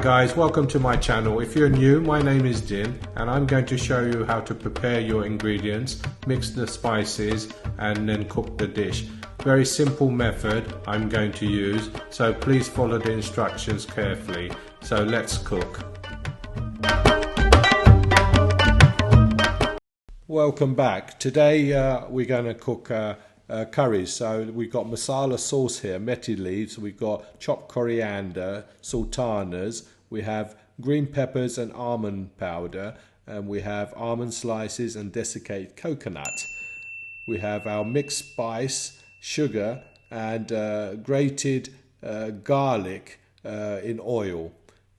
Guys, welcome to my channel. If you're new, my name is Din and I'm going to show you how to prepare your ingredients, mix the spices and then cook the dish. Very simple method I'm going to use, so please follow the instructions carefully. So let's cook. Welcome back. Today we're going to cook curries. So we've got masala sauce here, methi leaves, we've got chopped coriander, sultanas, we have green peppers and almond powder, and we have almond slices and desiccated coconut. We have our mixed spice, sugar and grated garlic in oil.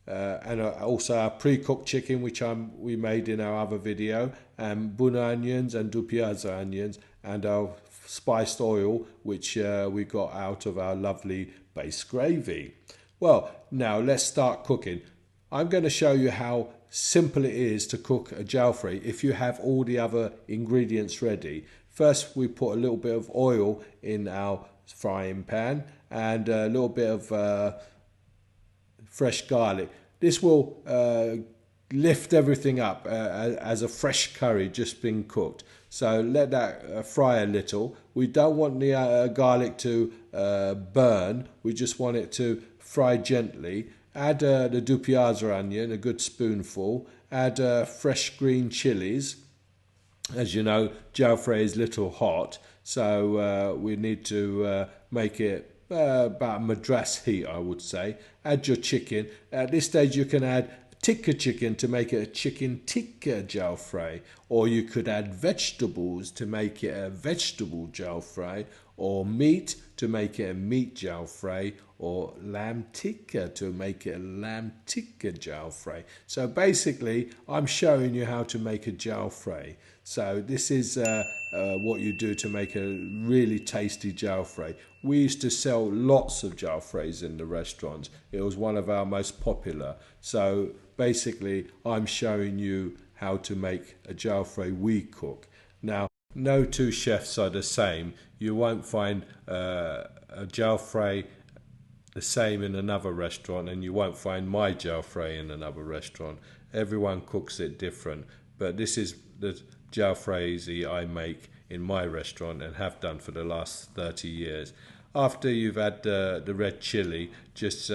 And also our pre-cooked chicken, which we made in our other video, and buna onions and Dupiaza onions, and our spiced oil, which we got out of our lovely base gravy. Well, now let's start cooking. I'm going to show you how simple it is to cook a jalfrezi if you have all the other ingredients ready. First, we put a little bit of oil in our frying pan and a little bit of fresh garlic. This will lift everything up as a fresh curry just been cooked. So let that fry a little. We don't want the garlic to burn. We just want it to fry gently. Add the Dupiaza onion, a good spoonful. Add fresh green chillies. As you know, jalfrezi is a little hot, so we need to make it about Madras heat, I would say. Add your chicken. At this stage you can add tikka chicken to make it a chicken tikka jalfrezi, or you could add vegetables to make it a vegetable jalfrezi, or meat to make it a meat jalfrezi, or lamb tikka to make it a lamb tikka jalfrezi. So basically I'm showing you how to make a jalfrezi. So this is what you do to make a really tasty jalfrezi. We used to sell lots of jalfrezis in the restaurants. It was one of our most popular. So basically I'm showing you how to make a jalfrezi we cook. Now, no two chefs are the same. You won't find a jalfrezi the same in another restaurant, and you won't find my jalfrezi in another restaurant. Everyone cooks it different, but this is the jalfrezi I make in my restaurant and have done for the last 30 years. After you've had the red chilli, just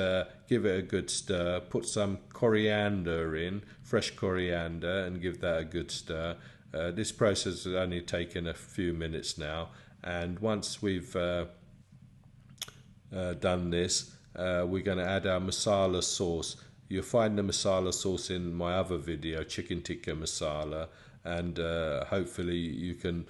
give it a good stir. Put some coriander in, fresh coriander, and give that a good stir. This process has only taken a few minutes now, and once we've done this, we're going to add our masala sauce. You'll find the masala sauce in my other video, chicken tikka masala, and hopefully you can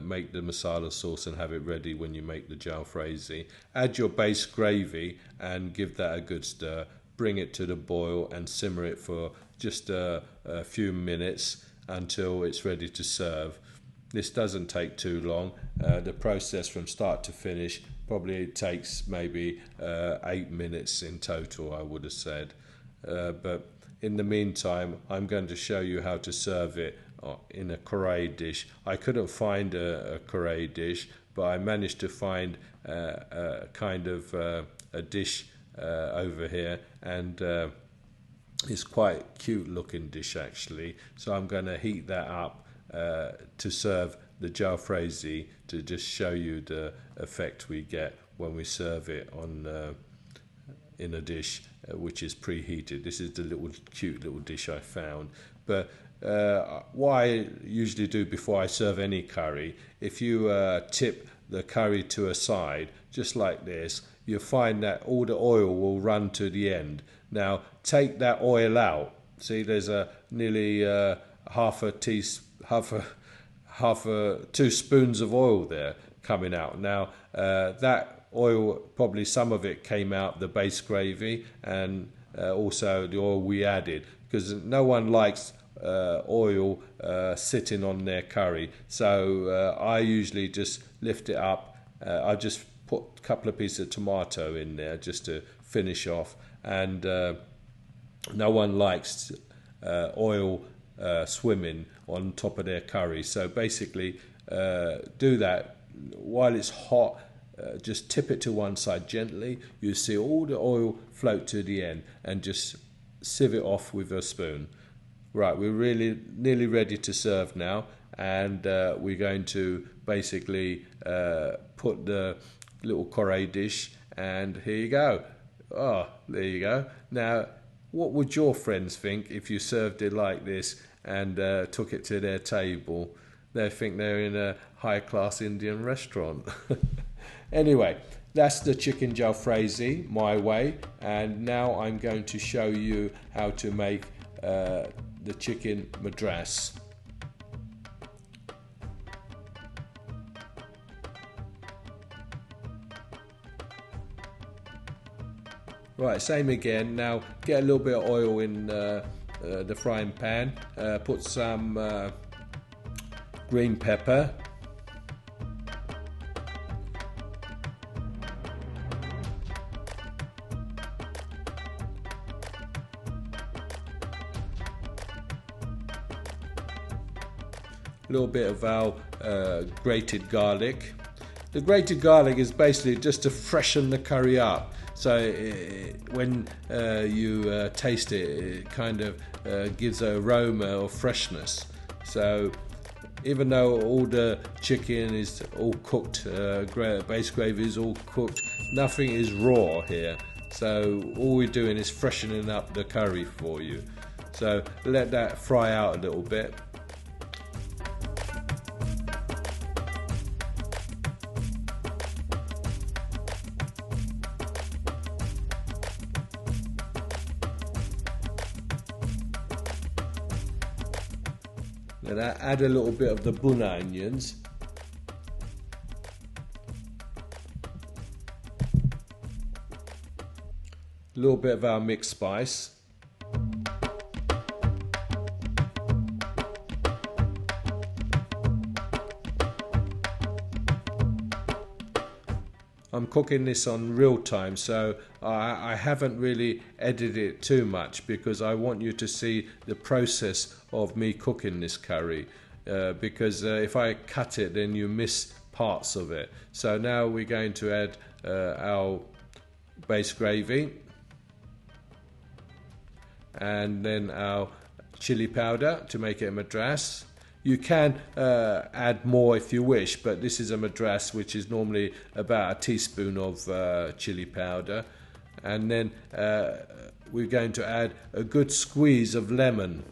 make the masala sauce and have it ready when you make the jalfrezi. Add your base gravy and give that a good stir. Bring it to the boil and simmer it for just a few minutes until it's ready to serve. This doesn't take too long. The process from start to finish probably takes maybe 8 minutes in total, I would have said. But in the meantime, I'm going to show you how to serve it in a Curries dish. I couldn't find a Curries dish, but I managed to find a kind of a dish over here, and it's quite a cute looking dish actually. So I'm going to heat that up to serve the jalfrezi, to just show you the effect we get when we serve it on in a dish which is preheated. This is the little cute little dish I found. But what I usually do before I serve any curry, if you tip the curry to a side just like this, you'll find that all the oil will run to the end. Now take that oil out. See, there's nearly half a 2 spoons of oil there coming out. Now that oil, probably some of it came out the base gravy, and also the oil we added, because no one likes oil sitting on their curry. So I usually just lift it up. I just put a couple of pieces of tomato in there just to finish off, and no one likes oil swimming on top of their curry. So basically do that while it's hot. Just tip it to one side gently. You see all the oil float to the end, and just sieve it off with a spoon. Right, we're really nearly ready to serve now, and we're going to basically put the little curry dish, and here you go. Oh, there you go. Now, what would your friends think if you served it like this and took it to their table? They think they're in a high-class Indian restaurant. Anyway, that's the chicken jalfrezi my way, and now I'm going to show you how to make the chicken madras. Right, same again. Now get a little bit of oil in the frying pan. Put some green pepper. A little bit of our grated garlic. The grated garlic is basically just to freshen the curry up. So when you taste it, it kind of gives an aroma of freshness. So even though all the chicken is all cooked, base gravy is all cooked, nothing is raw here. So all we're doing is freshening up the curry for you. So let that fry out a little bit. Then add a little bit of the buna onions. A little bit of our mixed spice. I'm cooking this on real time, so I haven't really edited it too much because I want you to see the process of me cooking this curry, because if I cut it then you miss parts of it. So now we're going to add our base gravy and then our chili powder to make it a madras. You can add more if you wish, but this is a madras which is normally about a teaspoon of chili powder. And then we're going to add a good squeeze of lemon.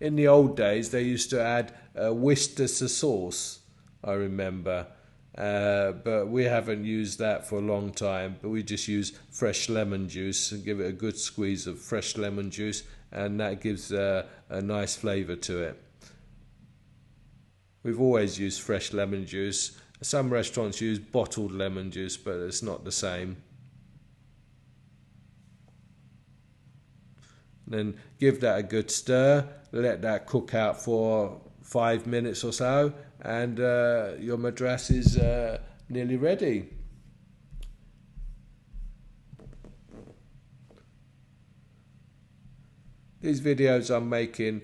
In the old days they used to add Worcester sauce, I remember, but we haven't used that for a long time, but we just use fresh lemon juice and give it a good squeeze of fresh lemon juice, and that gives a nice flavour to it. We've always used fresh lemon juice. Some restaurants use bottled lemon juice, but it's not the same. Then give that a good stir, let that cook out for 5 minutes or so, and your madras is nearly ready. These videos I'm making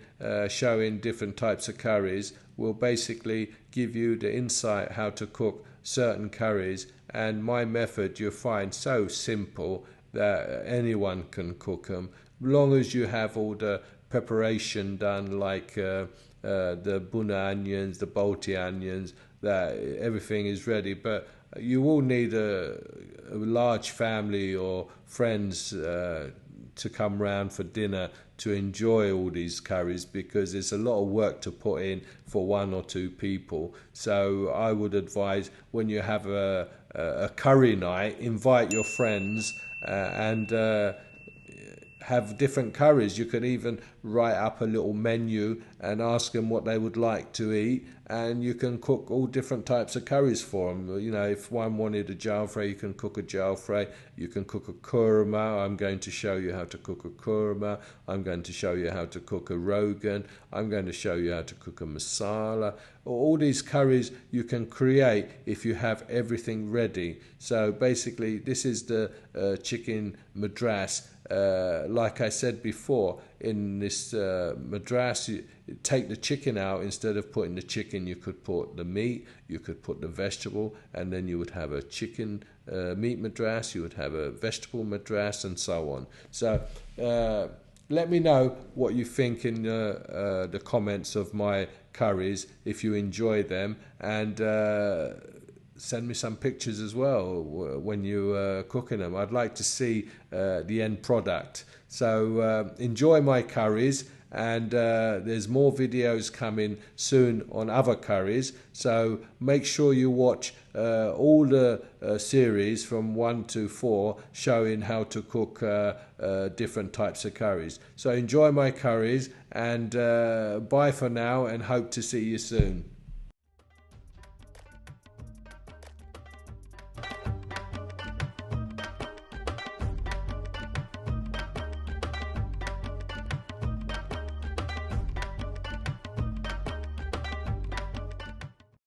showing different types of curries will basically give you the insight how to cook certain curries, and my method you'll find so simple that anyone can cook them, long as you have all the preparation done, like the buna onions, the bolty onions, that everything is ready. But you will need a large family or friends to come round for dinner to enjoy all these curries, because there's a lot of work to put in for 1 or 2 people. So I would advise, when you have a curry night, invite your friends and have different curries. You can even write up a little menu and ask them what they would like to eat, and you can cook all different types of curries for them. You know, if one wanted a jalfrezi, you can cook a jalfrezi. You can cook a kurma. I'm going to show you how to cook a kurma. I'm going to show you how to cook a rogan. I'm going to show you how to cook a masala. all these curries you can create if you have everything ready. So basically this is the chicken madras. Like I said before, in this madras, you take the chicken out. Instead of putting the chicken, you could put the meat, you could put the vegetable, and then you would have a chicken meat madras, you would have a vegetable madras, and so on. So let me know what you think in the comments of my curries, if you enjoy them, and send me some pictures as well when you're cooking them. I'd like to see the end product. So enjoy my curries, and there's more videos coming soon on other curries. So make sure you watch all the series from 1 to 4 showing how to cook different types of curries. So enjoy my curries, and bye for now, and hope to see you soon.